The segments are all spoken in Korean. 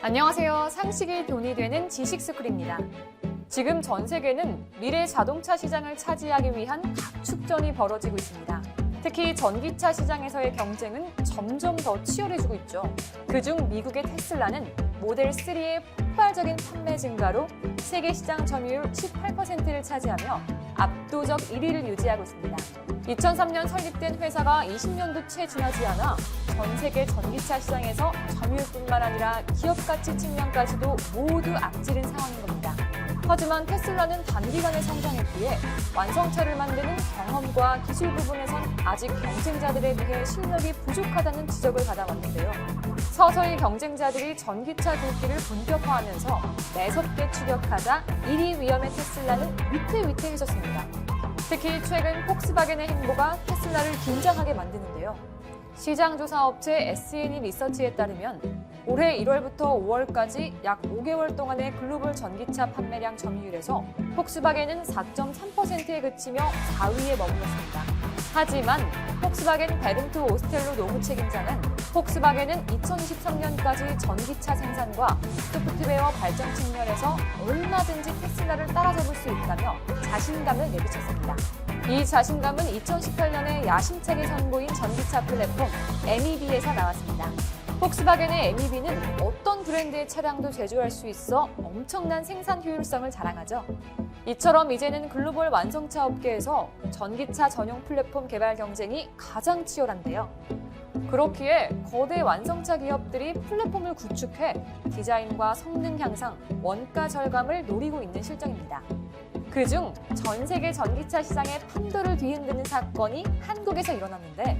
안녕하세요. 상식이 돈이 되는 지식스쿨입니다. 지금 전 세계는 미래 자동차 시장을 차지하기 위한 각축전이 벌어지고 있습니다. 특히 전기차 시장에서의 경쟁은 점점 더 치열해지고 있죠. 그중 미국의 테슬라는 모델 3의 폭발적인 판매 증가로 세계 시장 점유율 18%를 차지하며 압도적 1위를 유지하고 있습니다. 2003년 설립된 회사가 20년도 채 지나지 않아 전 세계 전기차 시장에서 점유율뿐만 아니라 기업 가치 측면까지도 모두 앞지른 상황인 겁니다. 하지만 테슬라는 단기간에 성장했기에 완성차를 만드는 경험과 기술 부분에선 아직 경쟁자들에 비해 실력이 부족하다는 지적을 받아왔는데요. 서서히 경쟁자들이 전기차 굴기를 본격화하면서 매섭게 추격하자 1위 위험의 테슬라는 위태위태해졌습니다. 특히 최근 폭스바겐의 행보가 테슬라를 긴장하게 만드는데요. 시장조사 업체 S&E 리서치에 따르면 올해 1월부터 5월까지 약 5개월 동안의 글로벌 전기차 판매량 점유율에서 폭스바겐은 4.3%에 그치며 4위에 머물렀습니다. 하지만 폭스바겐 베른트 오스텔로 노무 책임자는 폭스바겐은 2023년까지 전기차 생산과 소프트웨어 발전 측면에서 얼마든지 테슬라를 따라잡을 수 있다며 자신감을 내비쳤습니다. 이 자신감은 2018년에 야심차게 선보인 전기차 플랫폼 MEB에서 나왔습니다. 폭스바겐의 MEB는 어떤 브랜드의 차량도 제조할 수 있어 엄청난 생산 효율성을 자랑하죠. 이처럼 이제는 글로벌 완성차 업계에서 전기차 전용 플랫폼 개발 경쟁이 가장 치열한데요. 그렇기에 거대 완성차 기업들이 플랫폼을 구축해 디자인과 성능 향상, 원가 절감을 노리고 있는 실정입니다. 그중 전 세계 전기차 시장의 판도를 뒤흔드는 사건이 한국에서 일어났는데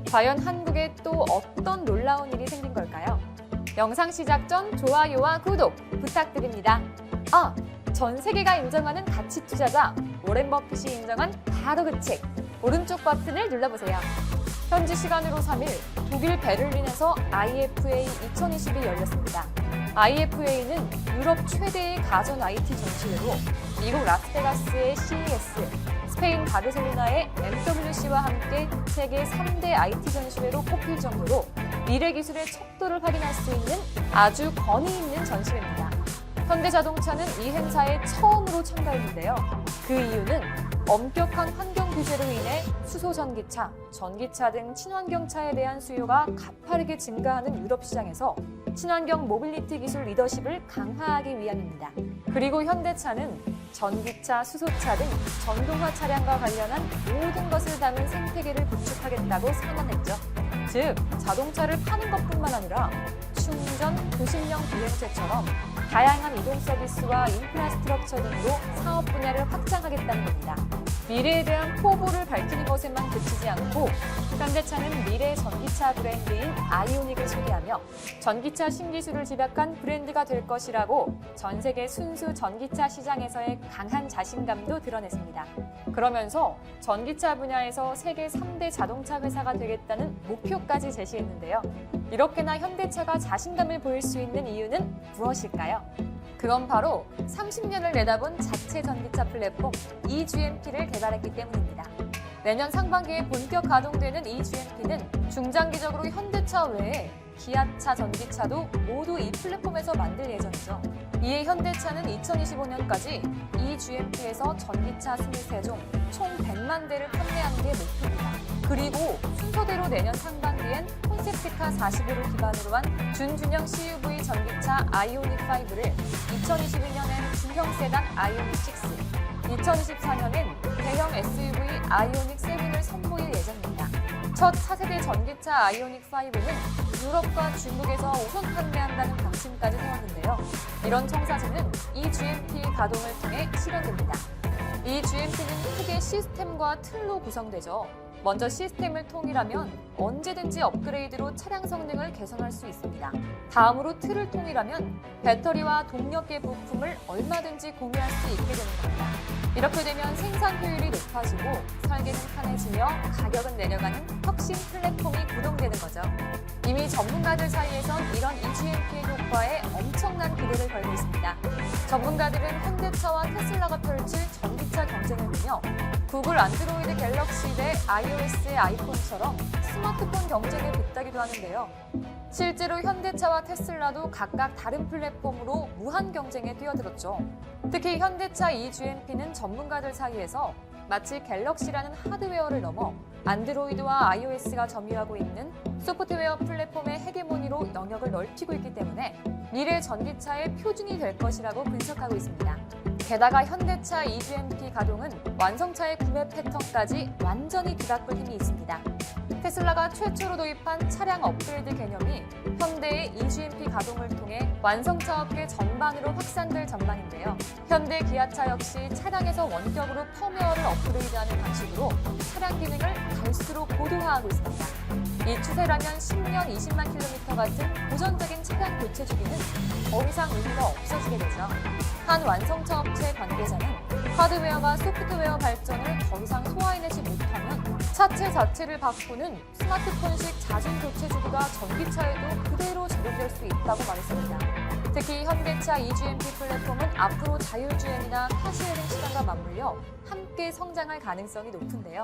과연 한국에 또 어떤 놀라운 일이 생긴 걸까요? 영상 시작 전 좋아요와 구독 부탁드립니다. 전 세계가 인정하는 가치 투자자 워렌 버핏이 인정한 바로 그 책 오른쪽 버튼을 눌러보세요. 현지 시간으로 3일 독일 베를린에서 IFA 2020이 열렸습니다. IFA는 유럽 최대의 가전 IT 전시회로 미국 라스베가스의 CES, 스페인 바르셀로나의 MWC와 함께 세계 3대 IT 전시회로 꼽힐 정도로 미래 기술의 척도를 확인할 수 있는 아주 권위 있는 전시회입니다. 현대자동차는 이 행사에 처음으로 참가했는데요. 그 이유는 엄격한 환경 규제로 인해 수소 전기차, 전기차 등 친환경차에 대한 수요가 가파르게 증가하는 유럽 시장에서 친환경 모빌리티 기술 리더십을 강화하기 위함입니다. 그리고 현대차는 전기차, 수소차 등 전동화 차량과 관련한 모든 것을 담은 생태계를 구축하겠다고 선언했죠. 즉, 자동차를 파는 것뿐만 아니라 충전, 도심형 비행체처럼 다양한 이동 서비스와 인프라스트럭처 등으로 사업 분야를 확장하겠다는 겁니다. 미래에 대한 포부를 밝히는 것에만 그치지 않고 현대차는 미래 전기차 브랜드인 아이오닉을 소개하며 전기차 신기술을 집약한 브랜드가 될 것이라고 전 세계 순수 전기차 시장에서의 강한 자신감도 드러냈습니다. 그러면서 전기차 분야에서 세계 3대 자동차 회사가 되겠다는 목표까지 제시했는데요. 이렇게나 현대차가 자신감을 보일 수 있는 이유는 무엇일까요? 그건 바로 30년을 내다본 자체 전기차 플랫폼 eGMP를 개발했기 때문입니다. 내년 상반기에 본격 가동되는 eGMP는 중장기적으로 현대차 외에 기아차, 전기차도 모두 이 플랫폼에서 만들 예정이죠. 이에 현대차는 2025년까지 eGMP에서 전기차 23종, 총 100만 대를 판매하는 게 목표입니다. 그리고 순서대로 내년 상반기엔 콘셉트카 45를 기반으로 한 준준형 CUV 전기차 아이오닉5를 2022년엔 중형 세단 아이오닉6, 2024년엔 대형 SUV 아이오닉7을 선보일 예정입니다. 첫 차세대 전기차 아이오닉5는 유럽과 중국에서 우선 판매한다는 방침까지 세웠는데요. 이런 청사진은 eGMP 가동을 통해 실현됩니다. eGMP는 크게 시스템과 틀로 구성되죠. 먼저 시스템을 통일하면 언제든지 업그레이드로 차량 성능을 개선할 수 있습니다. 다음으로 틀을 통일하면 배터리와 동력계 부품을 얼마든지 공유할 수 있게 되는 겁니다. 이렇게 되면 생산 효율이 높아지고 설계는 편해지며 가격은 내려가는 혁신 플랫폼이 구동되는 거죠. 이미 전문가들 사이에선 이런 eGMP의 효과에 엄청난 기대를 걸고 있습니다. 전문가들은 현대차와 테슬라가 펼칠 전기차 경쟁을 보며 구글 안드로이드 갤럭시 대 iOS의 아이폰처럼 스마트폰 경쟁에 빗다기도 하는데요. 실제로 현대차와 테슬라도 각각 다른 플랫폼으로 무한 경쟁에 뛰어들었죠. 특히 현대차 eGMP는 전문가들 사이에서 마치 갤럭시라는 하드웨어를 넘어 안드로이드와 iOS가 점유하고 있는 소프트웨어 플랫폼의 헤게모니로 영역을 넓히고 있기 때문에 미래 전기차의 표준이 될 것이라고 분석하고 있습니다. 게다가 현대차 eGMP 가동은 완성차의 구매 패턴까지 완전히 뒤바꿀 힘이 있습니다. 테슬라가 최초로 도입한 차량 업그레이드 개념이 현대의 eGMP 가동을 통해 완성차 업계 전반으로 확산될 전망인데요. 현대 기아차 역시 차량에서 원격으로 펌웨어를 업그레이드하는 방식으로 차량 기능을 갈수록 고도화하고 있습니다. 이 추세라면 10년 20만 킬로미터 같은 고전적인 차량 교체 주기는 더 이상 의미가 없어지게 되죠. 한 완성차 업체 관계자는 하드웨어가 소프트웨어 발전을 더 이상 소화해내지 못하면 차체 자체를 바꾸는 스마트폰식 잦은 교체 주기가 전기차에도 그대로 적용될 수 있다고 말했습니다. 특히 현대차 eGMP 플랫폼은 앞으로 자율주행이나 카시해링 시간과 맞물려 함께 성장할 가능성이 높은데요.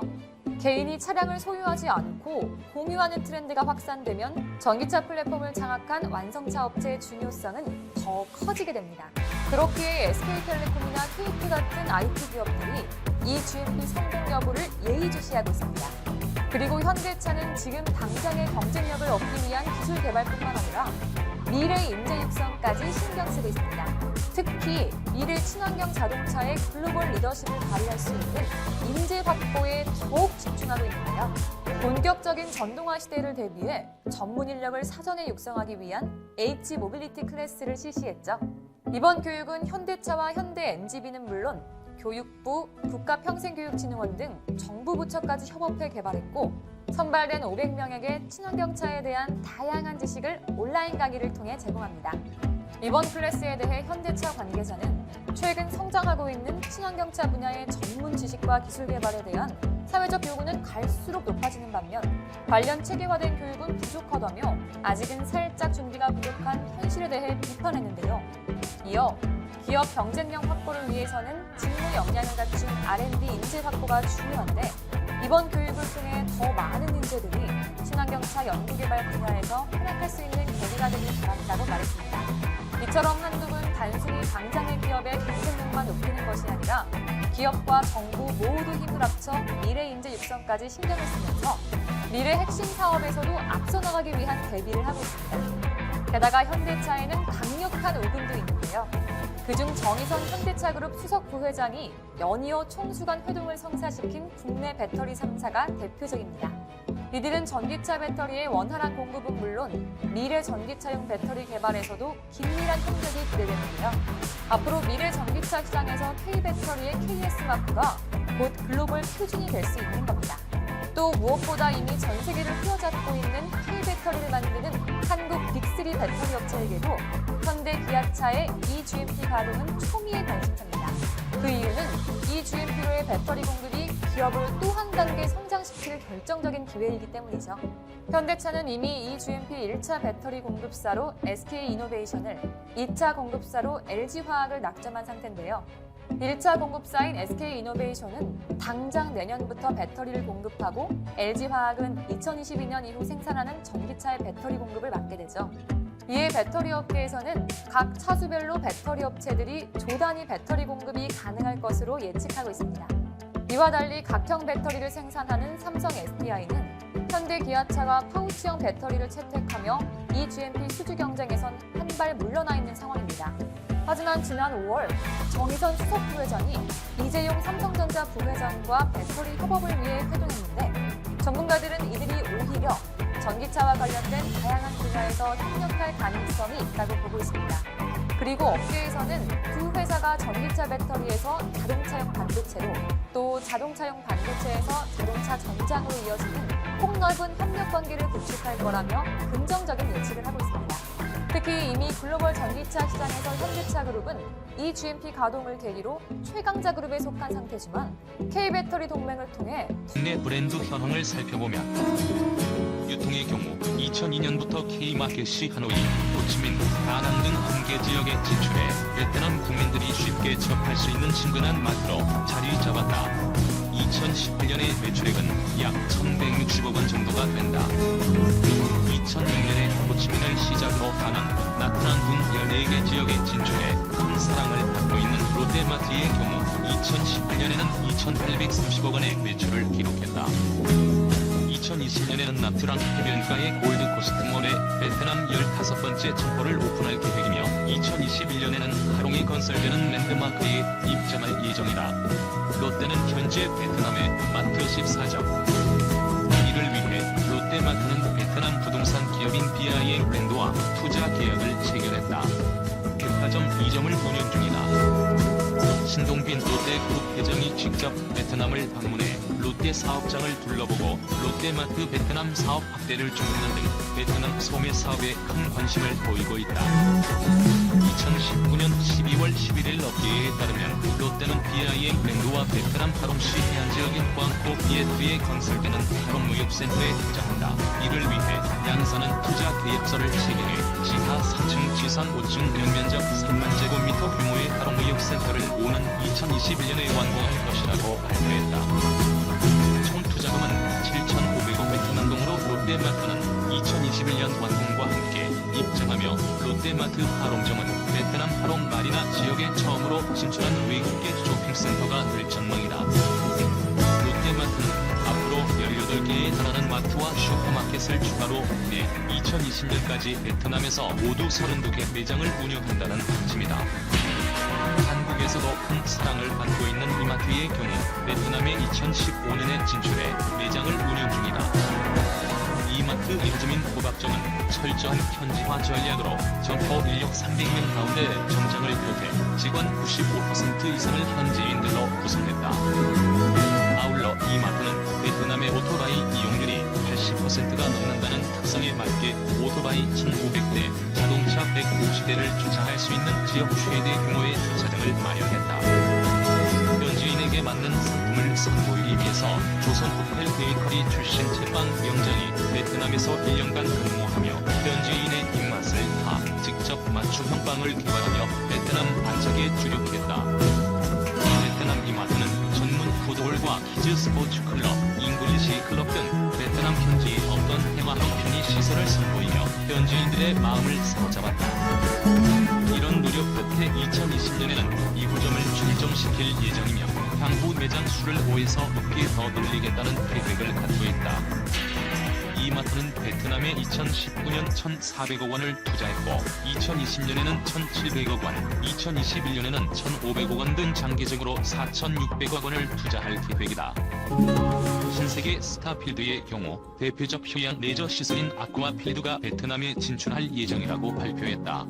개인이 차량을 소유하지 않고 공유하는 트렌드가 확산되면 전기차 플랫폼을 장악한 완성차 업체의 중요성은 더 커지게 됩니다. 그렇기에 SK텔레콤이나 KT 같은 IT 기업들이 eGMP 성공 여부를 예의주시하고 있습니다. 그리고 현대차는 지금 당장의 경쟁력을 얻기 위한 기술 개발뿐만 아니라 미래 인재 육성까지 신경 쓰고 있습니다. 특히 미래 친환경 자동차의 글로벌 리더십을 발휘할 수 있는 인재 확보에 더욱 집중하고 있는데요. 본격적인 전동화 시대를 대비해 전문 인력을 사전에 육성하기 위한 H 모빌리티 클래스를 실시했죠. 이번 교육은 현대차와 현대 NGV는 물론 교육부, 국가평생교육진흥원 등 정부 부처까지 협업해 개발했고 선발된 500명에게 친환경차에 대한 다양한 지식을 온라인 강의를 통해 제공합니다. 이번 클래스에 대해 현대차 관계자는 최근 성장하고 있는 친환경차 분야의 전문 지식과 기술 개발에 대한 사회적 요구는 갈수록 높아지는 반면 관련 체계화된 교육은 부족하다며 아직은 살짝 준비가 부족한 현실에 대해 비판했는데요. 이어 기업 경쟁력 확보를 위해서는 직무 역량을 갖춘 R&D 인재 확보가 중요한데 이번 교육을 통해 더 많은 인재들이 친환경차 연구개발 분야에서 활약할 수 있는 계기가 되길 바란다고 말했습니다. 이처럼 한국은 단순히 당장의 기업의 경쟁력만 높이는 것이 아니라 기업과 정부 모두 힘을 합쳐 미래 인재 육성까지 신경을 쓰면서 미래 핵심 사업에서도 앞서 나가기 위한 대비를 하고 있습니다. 게다가 현대차에는 강력한 오금도 있는데요. 그중 정의선 현대차그룹 수석 부회장이 연이어 총수간 회동을 성사시킨 국내 배터리 3사가 대표적입니다. 이들은 전기차 배터리의 원활한 공급은 물론 미래 전기차용 배터리 개발에서도 긴밀한 협력이 기대되는데요. 앞으로 미래 전기차 시장에서 K배터리의 KS 마크가 곧 글로벌 표준이 될 수 있는 겁니다. 또 무엇보다 이미 전 세계를 휘어잡고 있는 K배터리를 만드는 한국 빅3 배터리 업체에게도 현대 기아차의 eGMP 가동은 초미의 관심사입니다. 그 이유는 eGMP로의 배터리 공급이 기업을 또 한 단계 성장시킬 결정적인 기회이기 때문이죠. 현대차는 이미 eGMP 1차 배터리 공급사로 SK이노베이션을, 2차 공급사로 LG화학을 낙점한 상태인데요. 1차 공급사인 SK이노베이션은 당장 내년부터 배터리를 공급하고 LG화학은 2022년 이후 생산하는 전기차의 배터리 공급을 맡게 되죠. 이에 배터리 업계에서는 각 차수별로 배터리 업체들이 조단위 배터리 공급이 가능할 것으로 예측하고 있습니다. 이와 달리 각형 배터리를 생산하는 삼성 SDI는 현대 기아차가 파우치형 배터리를 채택하며 eGMP 수주 경쟁에선 한 발 물러나 있는 상황입니다. 하지만 지난 5월 정의선 수석 부회장이 이재용 삼성전자 부회장과 배터리 협업을 위해 회동했는데 전문가들은 이들이 오히려 전기차와 관련된 다양한 분야에서 협력할 가능성이 있다고 보고 있습니다. 그리고 업계에서는 두 회사가 전기차 배터리에서 자동차용 반도체로 또 자동차용 반도체에서 자동차 전장으로 이어지는 폭넓은 협력 관계를 구축할 거라며 긍정적인 예측을 하고 있습니다. 특히 이미 글로벌 전기차 시장에서 현대차 그룹은 eGMP 가동을 계기로 최강자 그룹에 속한 상태지만 K배터리 동맹을 통해 국내 브랜드 현황을 살펴보면 유통의 경우 2002년부터 K마켓이 하노이, 호치민, 다낭 등 한 개 지역에 진출해 베트남 국민들이 쉽게 접할 수 있는 친근한 마트로 자리 잡았다. 2018년의 매출액은 약 1,160억 원 정도가 된다. 2006년에 호치민을 다낭, 나트랑 등 14개 지역에 진출해 큰 사랑을 받고 있는 롯데마트의 경우 2018년에는 2,830억 원의 매출을 기록했다. 2020년에는 나트랑 해변가의 골드코스트몰에 베트남 15번째 점포를 오픈할 계획이며 2021년에는 하롱이 건설되는 랜드마크에 입점할 예정이다. 롯데는 현재 베트남에 마트 14점. 이를 위해 롯데마트는 베트남 부동산 기업인 BIM 랜드와 투자 계약을 체결했다. 백화점 2점을 운영 중이다. 신동빈 롯데그룹 회장이 직접 베트남을 방문해 롯데 사업장을 둘러보고 롯데마트 베트남 사업 확대를 준비하는 등 베트남 소매 사업에 큰 관심을 보이고 있다. 2019년 12월 11일 업계에 따르면 롯데는 BIM 랜드와 베트남 하롱시 해안 지역인 꽝코 비에트에 건설되는 하롱 무역센터에 투자한다. 이를 위해 양사는 투자 계약서를 체결해 지하 4층 지상 5층 연면적 3만 제곱미터 규모의 하롱 무역센터를 오는 2021년에 완공할 것이라고 발표했다. 총 투자금은 7,500억 베트남 동으로 롯데마트는 2021년 완공과 함께 입장하며 롯데마트 하롱점은 베트남 하롱 마리나 지역에 처음으로 진출한 외국계 쇼핑센터가 될 전망이다. 롯데마트는 앞으로 18개에 달하는 마트와 슈퍼마켓을 추가로 내 2020년까지 베트남에서 모두 32개 매장을 운영한다는 방침이다. 한국에서도 큰 사랑을 받고 있는 이마트의 경우 베트남에 2015년에 진출해 매장을 운영 중이다. 이마트 임지민 호박점은 철저한 현지화 전략으로 점포 인력 300명 가운데 점장을 비롯해 직원 95% 이상을 현지인들로 구성했다. 아울러 이마트는 베트남의 오토바이 이용률이 80%가 넘는다는 특성에 맞게 오토바이 1,500대, 자동차 150대를 주차할 수 있는 지역 최대 규모의 주차장을 마련했다. 현지인에게 맞는 상품을 선보이기 위해서 조선 호텔 베이커리 출신 제빵 명장이 베트남에서 1년간 근무하며 현지인의 입맛을 다 직접 맞춤형 빵을 개발하며 베트남 반짝에 주력했다. 베트남 이마트는 전문 푸드홀과 키즈 스포츠 클럽, 잉글리시 클럽 등 베트남 현지에 없던 테마형 편의 시설을 선보이며 현지인들의 마음을 사로잡았다. 이런 노력 끝에 2020년에는 2호점을 출점시킬 예정이며 향후 매장 수를 5에서 6개 더 늘리겠다는 계획을 갖고 있다. 이마트는 베트남에 2019년 1,400억 원을 투자했고 2020년에는 1,700억 원, 2021년에는 1,500억 원 등 장기적으로 4,600억 원을 투자할 계획이다. 신세계 스타필드의 경우 대표적 휴양 레저 시설인 아쿠아필드가 베트남에 진출할 예정이라고 발표했다.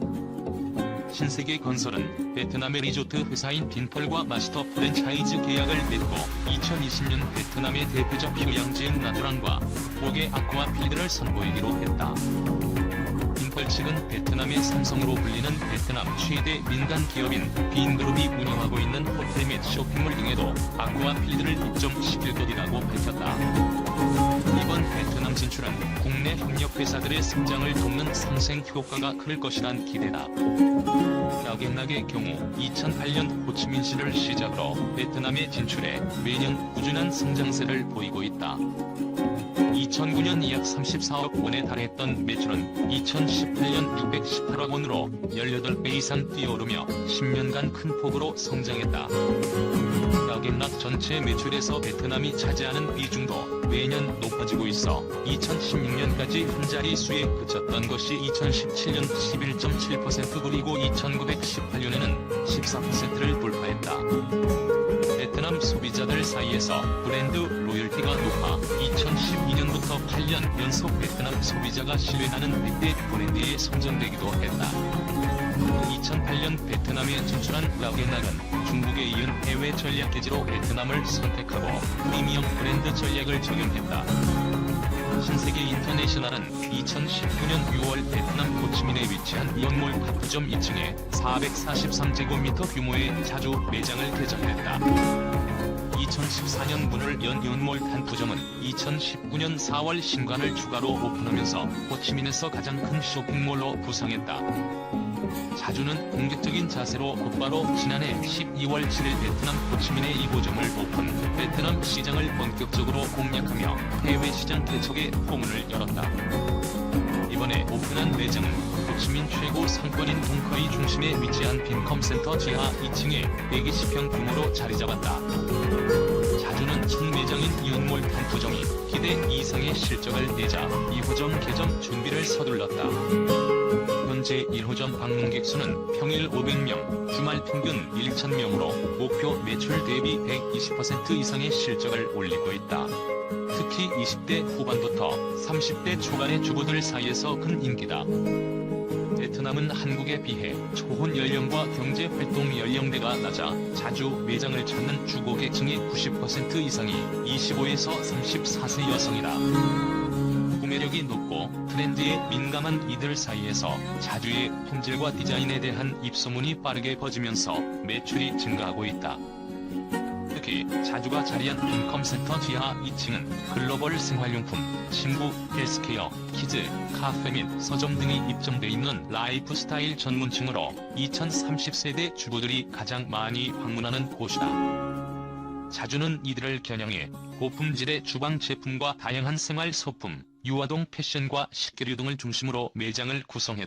신세계 건설은 베트남의 리조트 회사인 빈펄과 마스터 프랜차이즈 계약을 맺고 2020년 베트남의 대표적 휴양지인 나트랑과 푸꾸옥의 아쿠아필드를 선보이기로 했다. 빈펄 측은 베트남의 삼성으로 불리는 베트남 최대 민간 기업인 빈그룹이 운영하고 있는 호텔 및 쇼핑몰 등에도 아쿠아필드를 입점시킬 것이라고 밝혔다. 이번 베트남 진출은 국내 협력회사들의 성장을 돕는 상생 효과가 클 것이란 기대다. 라겐락의 경우 2008년 호치민시를 시작으로 베트남에 진출해 매년 꾸준한 성장세를 보이고 있다. 2009년 약 34억 원에 달했던 매출은 2018년 618억 원으로 18배 이상 뛰어오르며 10년간 큰 폭으로 성장했다. 라겐락 전체 매출에서 베트남이 차지하는 비중도 매년 높아지고 있어 2016년까지 한 자릿수에 그쳤던 것이 2017년 11.7% 그리고 2918년에는 14%를 돌파했다. 베트남 소비자들 사이에서 브랜드 로열티가 높아 2012년부터 8년 연속 베트남 소비자가 신뢰하는 100대 브랜드에 선정되기도 했다. 2008년 베트남에 진출한 라겐락은 중국에 이은 해외 전략 기지로 베트남을 선택하고 프리미엄 브랜드 전략을 적용했다. 신세계 인터내셔널은 2019년 6월 베트남 호치민에 위치한 연몰 카프점 2층에 443제곱미터 규모의 자주 매장을 개장했다. 2014년 문을 연 연몰 칸푸점은 2019년 4월 신관을 추가로 오픈하면서 호치민에서 가장 큰 쇼핑몰로 부상했다. 자주는 공격적인 자세로 곧바로 지난해 12월 7일 베트남 호치민의 2호점을 오픈, 베트남 시장을 본격적으로 공략하며 해외 시장 개척에 포문을 열었다. 이번에 오픈한 매장은 호치민 최고 상권인 동커이 중심에 위치한 빈컴센터 지하 2층에 120평 규모로 자리 잡았다. 자주는 친매장인 이은몰 단프정이 기대 이상의 실적을 내자 2호점 개점 준비를 서둘렀다. 현재 1호점 방문객 수는 평일 500명, 주말 평균 1,000명으로 목표 매출 대비 120% 이상의 실적을 올리고 있다. 특히 20대 후반부터 30대 초반의 주부들 사이에서 큰 인기다. 베트남은 한국에 비해 초혼 연령과 경제 활동 연령대가 낮아 자주 매장을 찾는 주고객층의 90% 이상이 25에서 34세 여성이다. 구매력이 높고 트렌드에 민감한 이들 사이에서 자주의 품질과 디자인에 대한 입소문이 빠르게 퍼지면서 매출이 증가하고 있다. 특히 자주가 자리한 빈컴센터 지하 2층은 글로벌 생활용품, 침구, 헬스케어, 키즈, 카페 및 서점 등이 입점돼 있는 라이프스타일 전문층으로 2030세대 주부들이 가장 많이 방문하는 곳이다. 자주는 이들을 겨냥해 고품질의 주방 제품과 다양한 생활 소품, 유아동 패션과 식기류 등을 중심으로 매장을 구성했다.